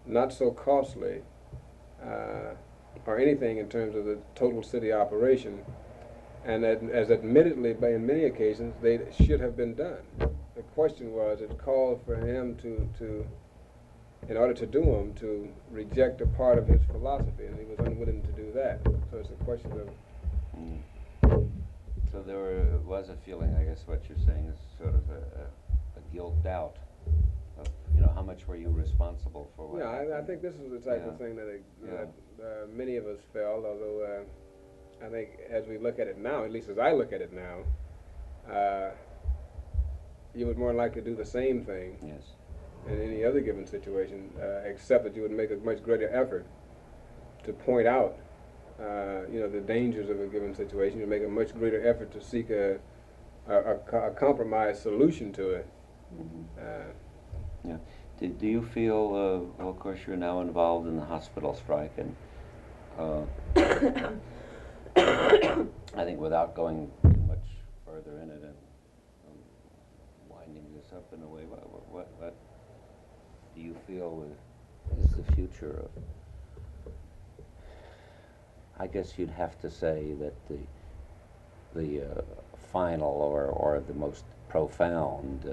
not so costly, or anything in terms of the total city operation, and that, as admittedly, by in many occasions, they should have been done. The question was, it called for him to in order to do them, to reject a part of his philosophy, and he was unwilling to do that. So it's a question of... So there was a feeling, I guess what you're saying is sort of a guilt doubt of, you know, how much were you responsible for what happened? I think this is the type of thing that many of us felt, although I think as we look at it now, at least as I look at it now, you would more likely do the same thing. Yes. In any other given situation, except that you would make a much greater effort to point out, the dangers of a given situation. You make a much greater effort to seek a compromise solution to it. Yeah. Do you feel? Well, of course, you're now involved in the hospital strike, and I think without going too much further in it and winding this up in a way, what do you feel is the future of? I guess you'd have to say that the final or the most profound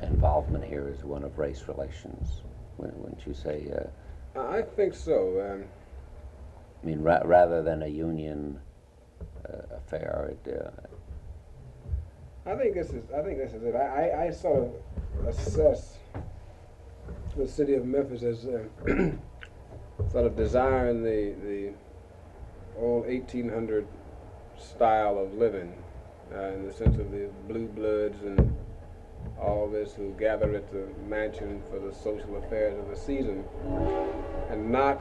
involvement here is one of race relations. Wouldn't you say? I think so. I mean, rather than a union affair. I think this is it. I sort of assess the city of Memphis as sort of desiring the old 1800 style of living, in the sense of the blue bloods and all this who gather at the mansion for the social affairs of the season, and not,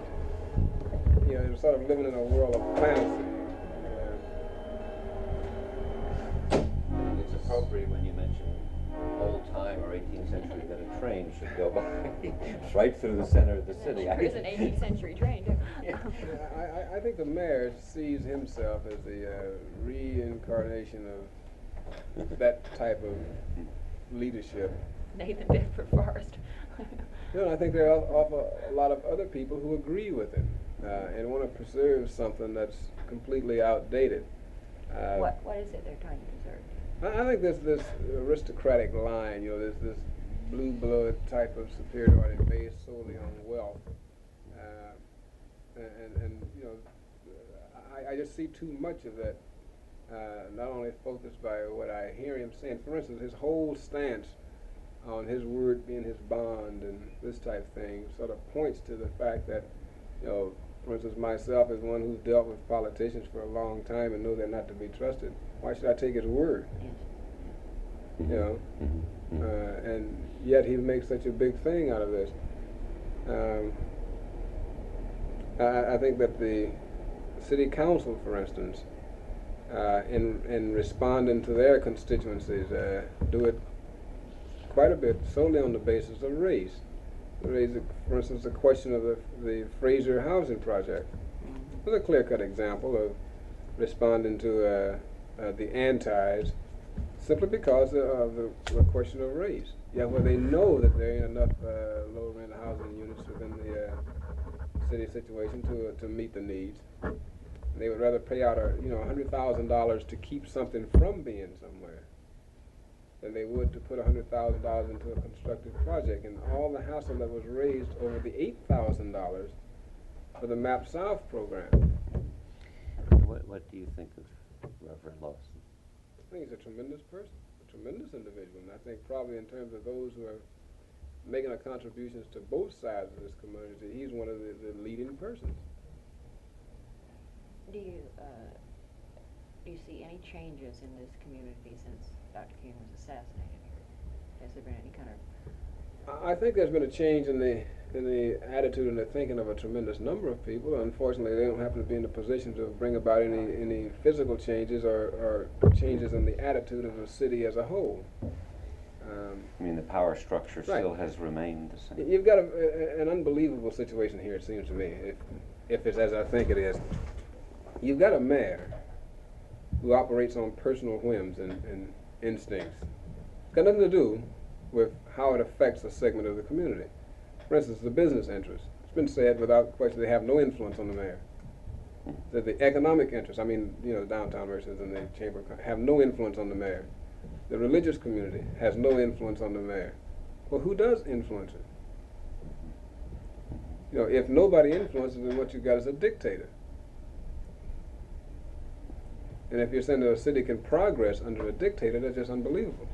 sort of living in a world of fantasy. It's appropriate when you mention old time or 18th century that a train should go by right through the center of the city. There's an 18th century train, too. I think the mayor sees himself as the reincarnation of that type of leadership. Nathan Bedford Forrest. I think there are a lot of other people who agree with him and want to preserve something that's completely outdated. What is it they're trying to preserve? I think this aristocratic line, this blue blood type of superiority based solely on wealth, I just see too much of that. Not only focused by what I hear him saying, for instance, his whole stance on his word being his bond and this type of thing sort of points to the fact that, for instance, myself as one who's dealt with politicians for a long time and know they're not to be trusted, why should I take his word? And yet he makes such a big thing out of this. I think that the city council, for instance, in responding to their constituencies, do it quite a bit solely on the basis of race. Raise, for instance, the question of the Fraser housing project. It was a clear-cut example of responding to the antis simply because of the question of race. Yet when they know that there ain't enough low-rent housing units within the city situation to meet the needs, they would rather pay out $100,000 to keep something from being somewhere than they would to put $100,000 into a constructive project. And all the hassle that was raised over the $8,000 for the MAP South program. What do you think of Reverend Lawson? I think he's a tremendous person, a tremendous individual, and I think probably in terms of those who are making a contributions to both sides of this community, he's one of the leading persons. Do you see any changes in this community since Dr. King was assassinated here? Has there been any kind of... I think there's been a change in the attitude and the thinking of a tremendous number of people. Unfortunately, they don't happen to be in the position to bring about any physical changes or changes in the attitude of the city as a whole. I mean, the power structure still has remained the same. You've got an unbelievable situation here, it seems to me, if it's as I think it is. You've got a mayor who operates on personal whims and instincts. It's got nothing to do with how it affects a segment of the community. For instance, the business interests. It's been said without question they have no influence on the mayor. That the economic interests, I mean, the downtown merchants and the chamber have no influence on the mayor. The religious community has no influence on the mayor. Well, who does influence it? If nobody influences, then what you got is a dictator. And if you're saying that a city can progress under a dictator, that's just unbelievable.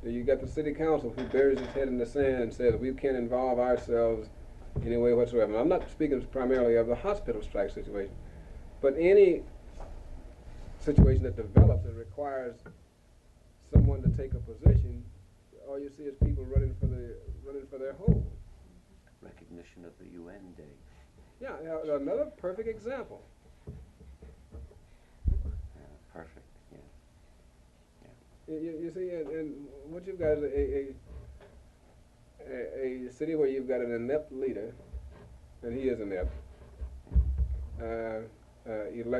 You got the city council who buries its head in the sand and says we can't involve ourselves in any way whatsoever. And I'm not speaking primarily of the hospital strike situation, but any situation that develops that requires someone to take a position, all you see is people running for their home. Recognition of the UN Day. Yeah, another perfect example. Perfect. You see, and what you've got is a city where you've got an inept leader, and he is inept, elected